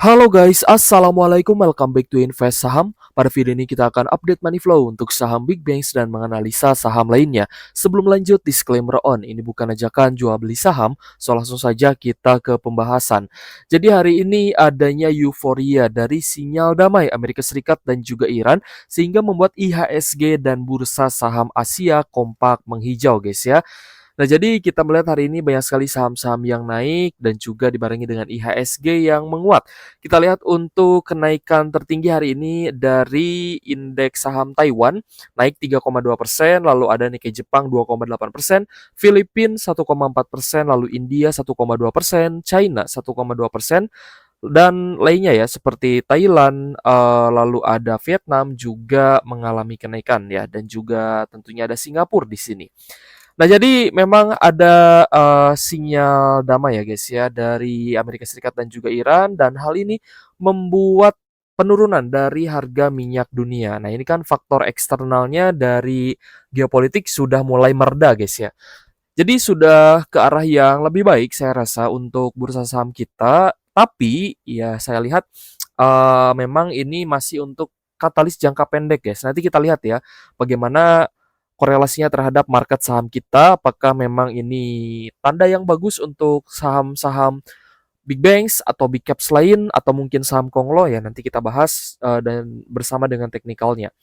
Halo guys, assalamualaikum. Welcome back to Invest Saham. Pada video ini kita akan update money flow untuk saham big banks dan menganalisa saham lainnya. Sebelum lanjut, disclaimer on. Ini bukan ajakan jual beli saham, so langsung saja kita ke pembahasan. Jadi hari ini adanya euforia dari sinyal damai Amerika Serikat dan juga Iran sehingga membuat IHSG dan bursa saham Asia kompak menghijau guys ya. Nah, jadi kita melihat hari ini banyak sekali saham-saham yang naik dan juga dibarengi dengan IHSG yang menguat. Kita lihat untuk kenaikan tertinggi hari ini dari indeks saham Taiwan naik 3,2%, lalu ada Nikkei Jepang 2,8%, Filipina 1,4%, lalu India 1,2%, China 1,2%, dan lainnya ya seperti Thailand, lalu ada Vietnam juga mengalami kenaikan ya, dan juga tentunya ada Singapura di sini. Nah, jadi memang ada, sinyal damai ya guys ya dari Amerika Serikat dan juga Iran, dan hal ini membuat penurunan dari harga minyak dunia. Nah, ini kan faktor eksternalnya dari geopolitik sudah mulai mereda guys ya. Jadi sudah ke arah yang lebih baik saya rasa untuk bursa saham kita, tapi ya saya lihat, memang ini masih untuk katalis jangka pendek guys. Nanti kita lihat ya bagaimana korelasinya terhadap market saham kita, apakah memang ini tanda yang bagus untuk saham-saham big banks atau big caps lain atau mungkin saham konglo ya, nanti kita bahas, dan bersama dengan teknikalnya.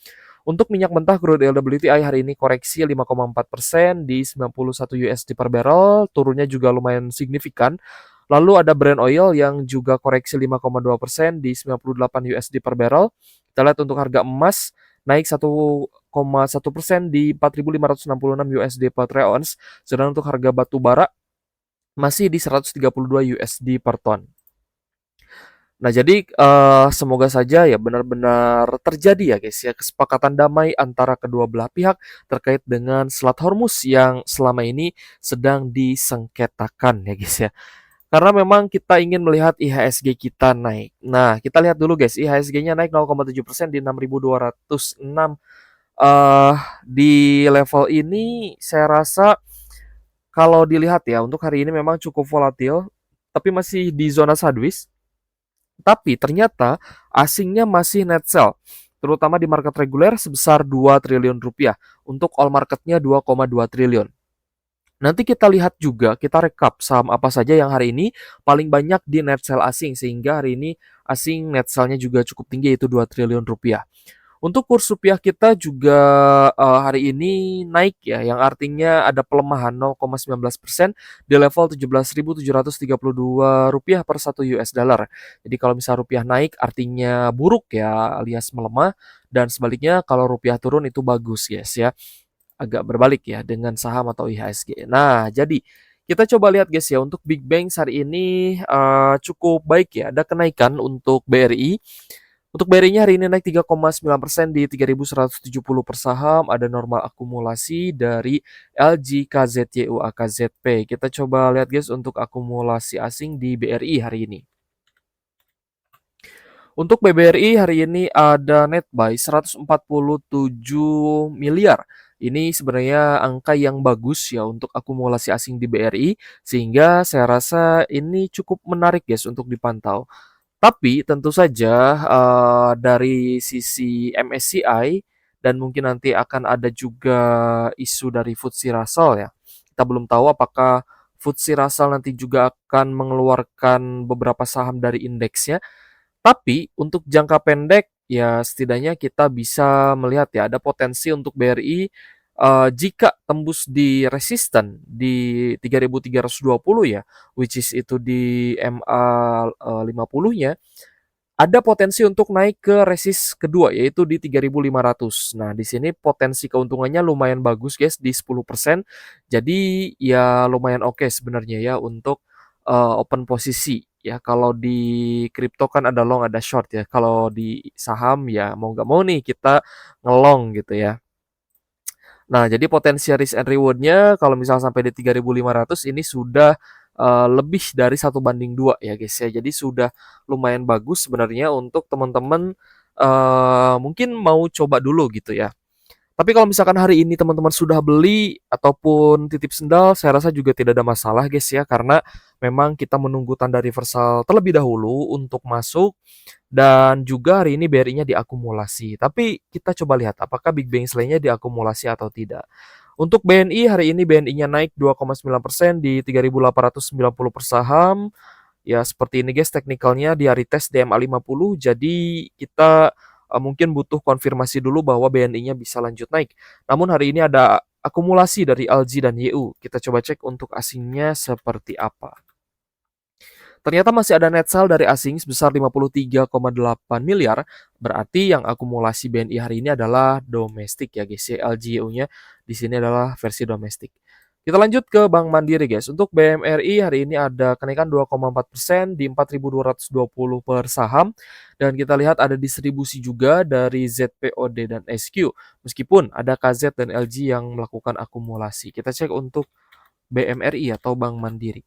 Untuk minyak mentah crude oil WTI hari ini koreksi 5,4% di 91 USD per barrel, turunnya juga lumayan signifikan. Lalu ada Brent oil yang juga koreksi 5,2% di 98 USD per barrel. Kita lihat untuk harga emas naik 1,1% di 4.566 USD per troy ounce. Sedangkan untuk harga batu bara masih di 132 USD per ton. Nah, jadi semoga saja ya benar-benar terjadi ya guys ya kesepakatan damai antara kedua belah pihak terkait dengan Selat Hormuz yang selama ini sedang disengketakan ya guys ya. Karena memang kita ingin melihat IHSG kita naik. Nah, kita lihat dulu guys, IHSG-nya naik 0,7% di 6.206. eh di level ini saya rasa kalau dilihat ya untuk hari ini memang cukup volatil, tapi masih di zona sideways. Tapi ternyata asingnya masih net sell, terutama di market reguler sebesar 2 triliun rupiah. Untuk all marketnya 2,2 triliun. Nanti kita lihat juga, kita rekap saham apa saja yang hari ini paling banyak di net sell asing, sehingga hari ini asing net sell-nya juga cukup tinggi, yaitu 2 triliun rupiah. Untuk kurs rupiah kita juga hari ini naik ya, yang artinya ada pelemahan 0,19% di level 17.732 rupiah per 1 US dollar. Jadi kalau misal rupiah naik artinya buruk ya, alias melemah, dan sebaliknya kalau rupiah turun itu bagus guys ya. Agak berbalik ya dengan saham atau IHSG. Nah, jadi kita coba lihat guys ya untuk big banks hari ini cukup baik ya. Ada kenaikan untuk BRI. Untuk BRI-nya hari ini naik 3,9% di 3.170 per saham. Ada normal akumulasi dari LG KZYU AKZP. Kita coba lihat guys untuk akumulasi asing di BRI hari ini. Untuk BBRI hari ini ada net buy 147 miliar. Ini sebenarnya angka yang bagus ya untuk akumulasi asing di BRI, sehingga saya rasa ini cukup menarik guys untuk dipantau. Tapi tentu saja dari sisi MSCI dan mungkin nanti akan ada juga isu dari FTSE Russell ya. Kita belum tahu apakah FTSE Russell nanti juga akan mengeluarkan beberapa saham dari indeksnya. Tapi untuk jangka pendek ya setidaknya kita bisa melihat ya ada potensi untuk BRI jika tembus di resisten di 3.320 ya, which is itu di MA 50-nya, ada potensi untuk naik ke resist kedua yaitu di 3.500. Nah, di sini potensi keuntungannya lumayan bagus guys di 10%. Jadi ya lumayan oke sebenarnya ya untuk open posisi ya. Kalau di kripto kan ada long ada short ya. Kalau di saham ya mau nggak mau nih kita ngelong gitu ya. Nah, jadi potensi risk and reward-nya kalau misal sampai di 3.500 ini sudah lebih dari 1:2 ya guys ya. Jadi sudah lumayan bagus sebenarnya untuk teman-teman mungkin mau coba dulu gitu ya. Tapi kalau misalkan hari ini teman-teman sudah beli ataupun titip sendal, saya rasa juga tidak ada masalah guys ya, karena memang kita menunggu tanda reversal terlebih dahulu untuk masuk dan juga hari ini BRI-nya diakumulasi. Tapi kita coba lihat apakah Big Bang lainnya diakumulasi atau tidak. Untuk BNI hari ini BNI-nya naik 2,9% di 3.890 per saham. Ya seperti ini guys teknikalnya dia retest DMA 50 jadi kita mungkin butuh konfirmasi dulu bahwa BNI-nya bisa lanjut naik. Namun hari ini ada akumulasi dari LG dan YU. Kita coba cek untuk asingnya seperti apa. Ternyata masih ada net sale dari asing sebesar 53,8 miliar. Berarti yang akumulasi BNI hari ini adalah domestik ya guys. LGU-nya di sini adalah versi domestik. Kita lanjut ke Bank Mandiri guys. Untuk BMRI hari ini ada kenaikan 2,4% di 4.220 per saham. Dan kita lihat ada distribusi juga dari ZPOD dan SQ. Meskipun ada KZ dan LG yang melakukan akumulasi. Kita cek untuk BMRI atau Bank Mandiri.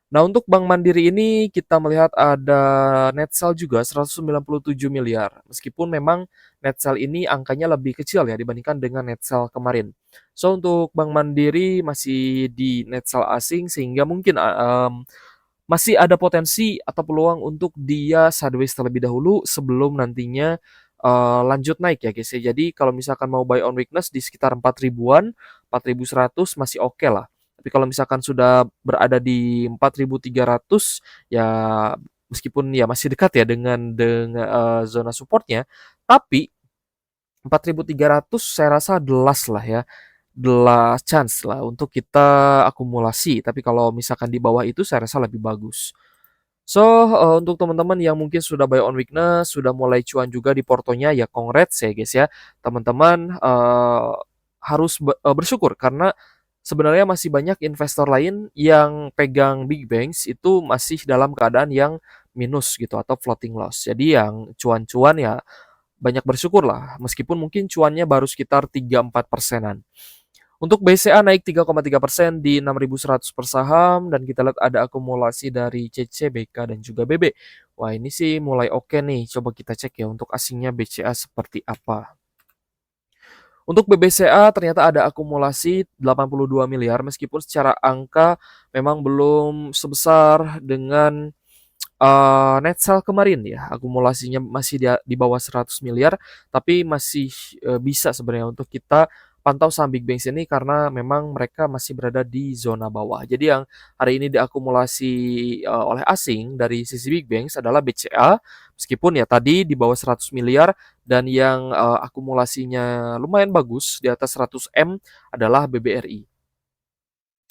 Nah, untuk Bank Mandiri ini kita melihat ada net sale juga 197 miliar. Meskipun memang net sale ini angkanya lebih kecil ya dibandingkan dengan net sale kemarin. So, untuk Bank Mandiri masih di net sale asing sehingga mungkin masih ada potensi atau peluang untuk dia sideways terlebih dahulu sebelum nantinya lanjut naik ya guys ya. Jadi kalau misalkan mau buy on weakness di sekitar 4 ribuan, 4.100 masih oke lah. Tapi kalau misalkan sudah berada di 4.300 ya meskipun ya masih dekat ya dengan zona supportnya, tapi 4.300 saya rasa the last lah ya, the last chance lah untuk kita akumulasi. Tapi kalau misalkan di bawah itu saya rasa lebih bagus. So, untuk teman-teman yang mungkin sudah buy on weakness, sudah mulai cuan juga di portonya, ya congrats ya guys ya. Teman-teman harus bersyukur karena sebenarnya masih banyak investor lain yang pegang big banks itu masih dalam keadaan yang minus gitu atau floating loss. Jadi yang cuan-cuan ya banyak bersyukur lah, meskipun mungkin cuannya baru sekitar 3-4%-an. Untuk BCA naik 3,3% di 6.100 per saham dan kita lihat ada akumulasi dari CC, BK dan juga BB. Wah, ini sih mulai oke nih. Coba kita cek ya untuk asingnya BCA seperti apa. Untuk BBCA ternyata ada akumulasi 82 miliar meskipun secara angka memang belum sebesar dengan net sale kemarin ya. Akumulasinya masih di bawah 100 miliar tapi masih bisa sebenarnya untuk kita pantau saham Big Banks ini karena memang mereka masih berada di zona bawah. Jadi yang hari ini diakumulasi oleh asing dari sisi Big Banks adalah BCA meskipun ya tadi di bawah 100 miliar dan yang akumulasinya lumayan bagus di atas 100 M adalah BBRI.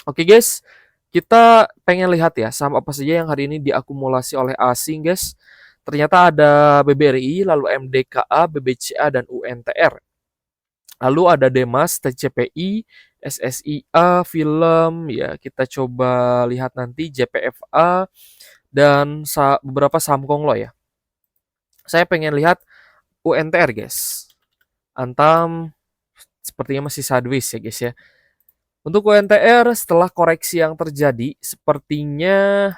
Oke guys, kita pengen lihat ya saham apa saja yang hari ini diakumulasi oleh asing guys. Ternyata ada BBRI, lalu MDKA, BBCA, dan UNTR. Lalu ada Demas, TCPI, SSIA, Film, ya kita coba lihat nanti JPFA, dan beberapa saham konglo ya. Saya pengen lihat UNTR guys. Antam sepertinya masih sideways ya guys ya. Untuk UNTR setelah koreksi yang terjadi, sepertinya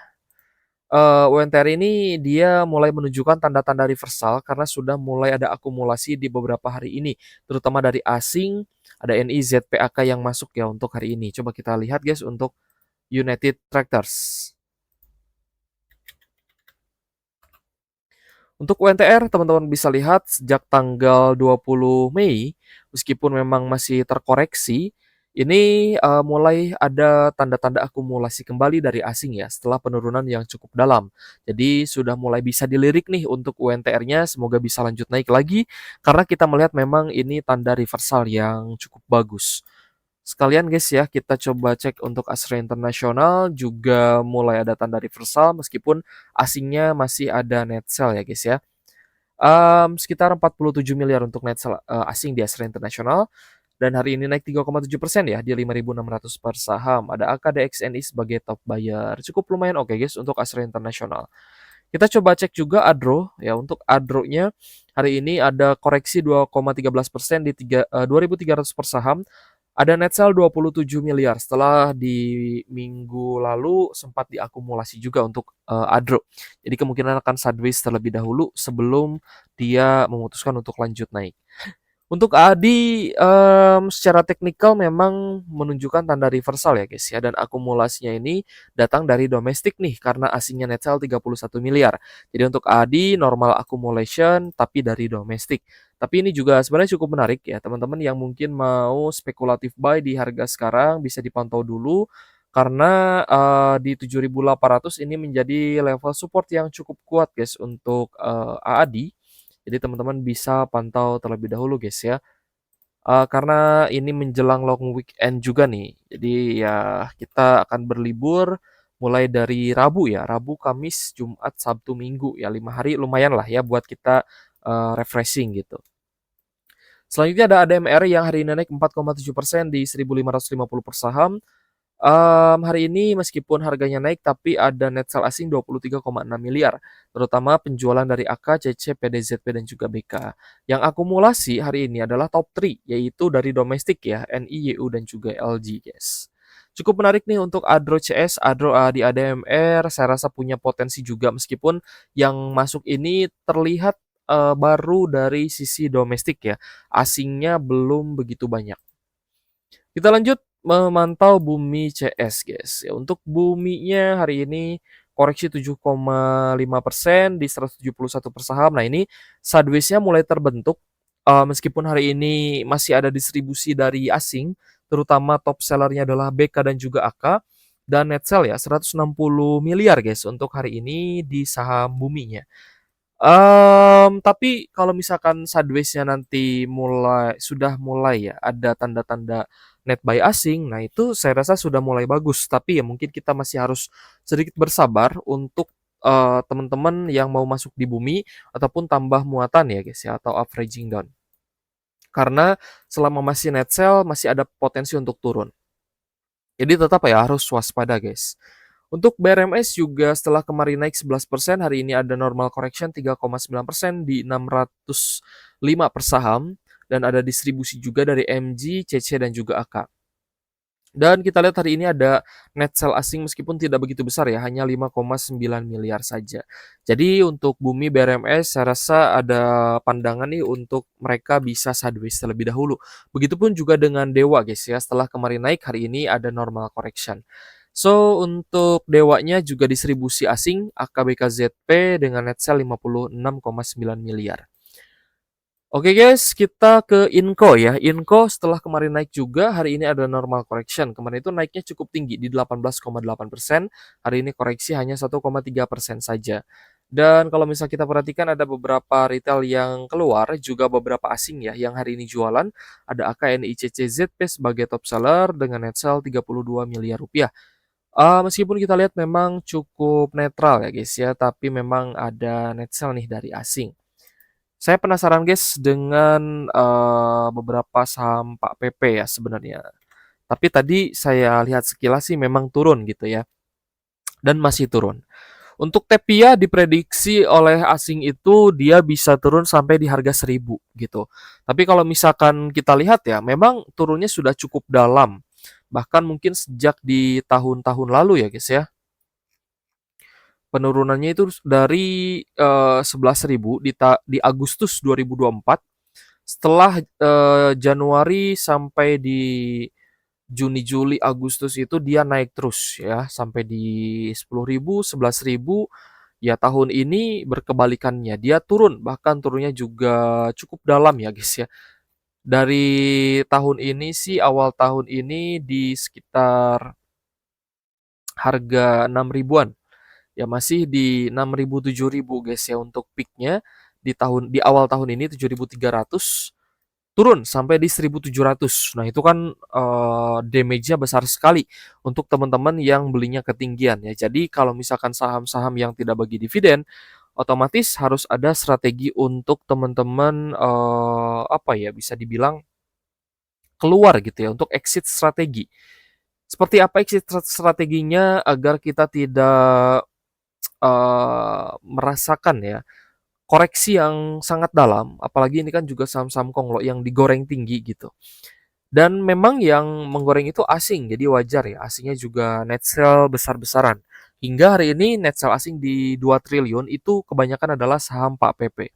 UNTR ini dia mulai menunjukkan tanda-tanda reversal karena sudah mulai ada akumulasi di beberapa hari ini, terutama dari asing, ada NIZPAK yang masuk ya untuk hari ini. Coba kita lihat guys untuk United Tractors. Untuk UNTR, teman-teman bisa lihat sejak tanggal 20 Mei, meskipun memang masih terkoreksi, ini mulai ada tanda-tanda akumulasi kembali dari asing ya, setelah penurunan yang cukup dalam. Jadi sudah mulai bisa dilirik nih untuk UNTR-nya, semoga bisa lanjut naik lagi, karena kita melihat memang ini tanda reversal yang cukup bagus. Sekalian guys ya, kita coba cek untuk Astra International juga mulai ada tanda reversal meskipun asingnya masih ada net sell ya guys ya. Sekitar 47 miliar untuk net sell asing di Astra International dan hari ini naik 3,7% ya di 5.600 per saham. Ada AKDXNI sebagai top buyer. Cukup lumayan oke guys untuk Astra International. Kita coba cek juga Adro ya. Untuk Adro-nya hari ini ada koreksi 2,13% di 2.300 per saham. Ada net sale 27 miliar setelah di minggu lalu sempat diakumulasi juga untuk Adro. Jadi kemungkinan akan sideways terlebih dahulu sebelum dia memutuskan untuk lanjut naik. Untuk ADI, secara teknikal memang menunjukkan tanda reversal ya guys ya, dan akumulasinya ini datang dari domestik nih karena asingnya net sell 31 miliar. Jadi untuk ADI normal accumulation tapi dari domestik. Tapi ini juga sebenarnya cukup menarik ya teman-teman yang mungkin mau spekulatif buy di harga sekarang bisa dipantau dulu karena di 7.800 ini menjadi level support yang cukup kuat guys untuk AADI. Jadi teman-teman bisa pantau terlebih dahulu guys ya. Karena ini menjelang long weekend juga nih. Jadi ya kita akan berlibur mulai dari Rabu ya, Rabu, Kamis, Jumat, Sabtu, Minggu ya 5 hari lumayan lah ya buat kita refreshing gitu. Selanjutnya ada ADMR yang hari ini naik 4,7% di 1.550 per saham. Hari ini meskipun harganya naik tapi ada net sell asing 23,6 miliar, terutama penjualan dari AK, CC, PDZP dan juga BK. Yang akumulasi hari ini adalah top 3 yaitu dari domestik ya, NI, YU dan juga LG, guys. Cukup menarik nih untuk Adro CS, Adro di ADMR, saya rasa punya potensi juga meskipun yang masuk ini terlihat baru dari sisi domestik ya, asingnya belum begitu banyak. Kita lanjut memantau Bumi CS, guys. Ya, untuk Buminya hari ini koreksi 7,5% di 171 per saham. Nah, ini sideways-nya mulai terbentuk meskipun hari ini masih ada distribusi dari asing, terutama top sellernya adalah BK dan juga AK dan net sell ya 160 miliar guys untuk hari ini di saham Buminya. Tapi kalau misalkan sideways-nya nanti sudah mulai ya ada tanda-tanda net buy asing, nah itu saya rasa sudah mulai bagus. Tapi ya mungkin kita masih harus sedikit bersabar untuk teman-teman yang mau masuk di Bumi ataupun tambah muatan ya guys ya atau averaging down. Karena selama masih net sell masih ada potensi untuk turun. Jadi tetap ya harus waspada guys. Untuk BRMS juga setelah kemarin naik 11%, hari ini ada normal correction 3,9% di 605 per saham dan ada distribusi juga dari MG, CC dan juga AK. Dan kita lihat hari ini ada net sell asing meskipun tidak begitu besar ya, hanya 5,9 miliar saja. Jadi untuk Bumi BRMS saya rasa ada pandangan nih untuk mereka bisa sideways terlebih dahulu. Begitupun juga dengan Dewa guys ya, setelah kemarin naik hari ini ada normal correction. So untuk Dewanya juga distribusi asing AKBKZP dengan net sell 56,9 miliar. Oke guys, kita ke Inco ya. Inco setelah kemarin naik juga, hari ini ada normal correction. Kemarin itu naiknya cukup tinggi di 18,8%, hari ini koreksi hanya 1,3% saja. Dan kalau misal kita perhatikan ada beberapa retail yang keluar, juga beberapa asing ya yang hari ini jualan. Ada AKNICCZP sebagai top seller dengan net sell 32 miliar rupiah. Meskipun kita lihat memang cukup netral ya guys ya, tapi memang ada net sell nih dari asing. Saya penasaran guys dengan beberapa saham Pak PP ya sebenarnya. Tapi tadi saya lihat sekilas sih memang turun gitu ya. Dan masih turun. Untuk Tepia diprediksi oleh asing itu dia bisa turun sampai di harga 1.000 gitu. Tapi kalau misalkan kita lihat ya, memang turunnya sudah cukup dalam. Bahkan mungkin sejak di tahun-tahun lalu ya guys ya. Penurunannya itu dari 11.000 di Agustus 2024. Setelah Januari sampai di Juni, Juli, Agustus itu dia naik terus ya sampai di 10.000, 11.000. Ya tahun ini berkebalikannya, dia turun bahkan turunnya juga cukup dalam ya guys ya. Dari tahun ini sih awal tahun ini di sekitar harga 6 ribuan. Ya masih di 6.000 7.000 guys ya untuk peaknya di awal tahun ini 7.300 turun sampai di 1.700. Nah, itu kan damage-nya besar sekali untuk teman-teman yang belinya ketinggian ya. Jadi kalau misalkan saham-saham yang tidak bagi dividen, otomatis harus ada strategi untuk teman-teman apa ya bisa dibilang keluar gitu ya untuk exit strategi. Seperti apa exit strateginya agar kita tidak merasakan ya koreksi yang sangat dalam, apalagi ini kan juga saham-saham Konglok yang digoreng tinggi gitu. Dan memang yang menggoreng itu asing, jadi wajar ya, asingnya juga net sell besar-besaran. Hingga hari ini net sell asing di 2 triliun itu kebanyakan adalah saham Pak PP.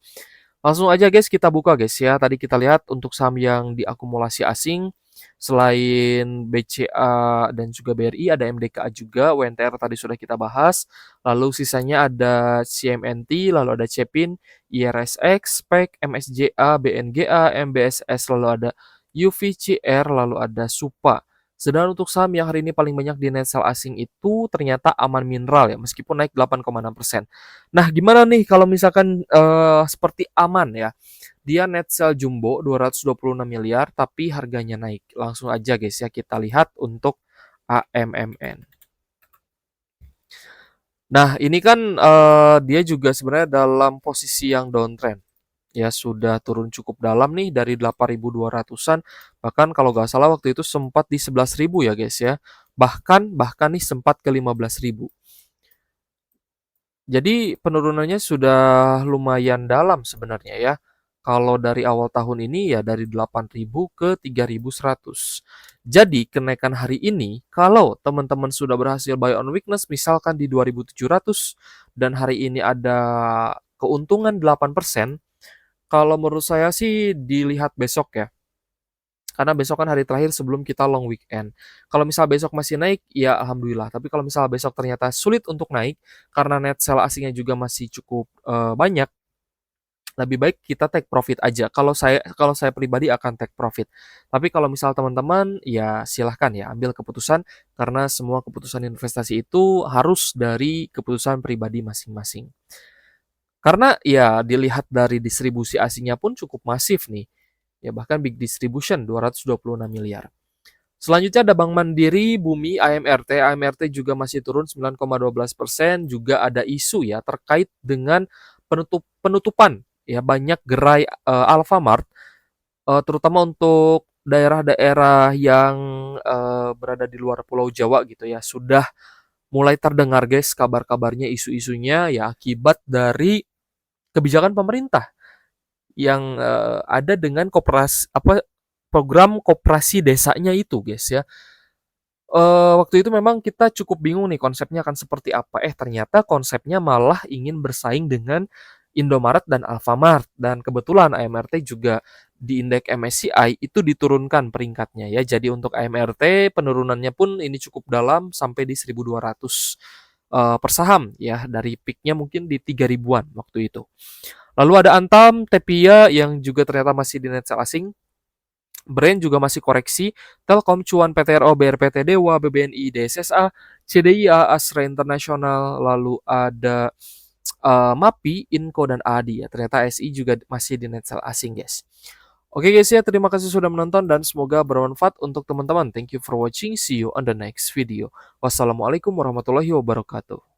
Langsung aja guys kita buka guys ya. Tadi kita lihat untuk saham yang diakumulasi asing selain BCA dan juga BRI ada MDKA juga, WNTR tadi sudah kita bahas. Lalu sisanya ada CMNT, lalu ada Cepin, IRSX, PEK, MSJA, BNGA, MBSS, lalu ada UVCR, lalu ada SUPA. Sedangkan untuk saham yang hari ini paling banyak di net sell asing itu ternyata Aman Mineral ya, meskipun naik 8,6%. Nah, gimana nih kalau misalkan seperti Aman ya, dia net sell jumbo 226 miliar tapi harganya naik. Langsung aja guys ya kita lihat untuk AMMN. Nah, ini kan dia juga sebenarnya dalam posisi yang downtrend. Ya sudah turun cukup dalam nih dari 8.200-an. Bahkan kalau nggak salah waktu itu sempat di 11.000 ya guys ya. Bahkan nih sempat ke 15.000. Jadi penurunannya sudah lumayan dalam sebenarnya ya. Kalau dari awal tahun ini ya dari 8.000 ke 3.100. Jadi kenaikan hari ini kalau teman-teman sudah berhasil buy on weakness misalkan di 2.700 dan hari ini ada keuntungan 8%, kalau menurut saya sih dilihat besok ya. Karena besok kan hari terakhir sebelum kita long weekend. Kalau misal besok masih naik, ya alhamdulillah. Tapi kalau misal besok ternyata sulit untuk naik, karena net sell asingnya juga masih cukup banyak, lebih baik kita take profit aja. Kalau saya pribadi akan take profit. Tapi kalau misal teman-teman, ya silahkan ya ambil keputusan, karena semua keputusan investasi itu harus dari keputusan pribadi masing-masing. Karena ya dilihat dari distribusi asingnya pun cukup masif nih. Ya bahkan big distribution 226 miliar. Selanjutnya ada Bank Mandiri, Bumi, AMRT. AMRT juga masih turun 9,12%. Juga ada isu ya terkait dengan penutupan ya banyak gerai Alfamart, terutama untuk daerah-daerah yang berada di luar Pulau Jawa gitu ya. Sudah mulai terdengar guys kabar-kabarnya, isu-isunya ya akibat dari kebijakan pemerintah yang ada dengan program koperasi desanya itu guys ya. Waktu itu memang kita cukup bingung nih konsepnya akan seperti apa. Ternyata konsepnya malah ingin bersaing dengan Indomaret dan Alfamart. Dan kebetulan AMRT juga di indeks MSCI itu diturunkan peringkatnya ya. Jadi untuk AMRT penurunannya pun ini cukup dalam sampai di 1.200 per saham ya. Dari peaknya mungkin di 3.000-an waktu itu. Lalu ada Antam, Tepia yang juga ternyata masih di net sell asing. Brand juga masih koreksi. Telkom, Cuan, PTRO, BRPT, Dewa, BBNI, DSSA, CDIA, Astra Internasional, lalu ada MAPI, Inco, dan ADI ya. Ternyata SI juga masih di net sell asing guys. Oke guys ya, terima kasih sudah menonton dan semoga bermanfaat untuk teman-teman. Thank you for watching. See you on the next video. Wassalamualaikum warahmatullahi wabarakatuh.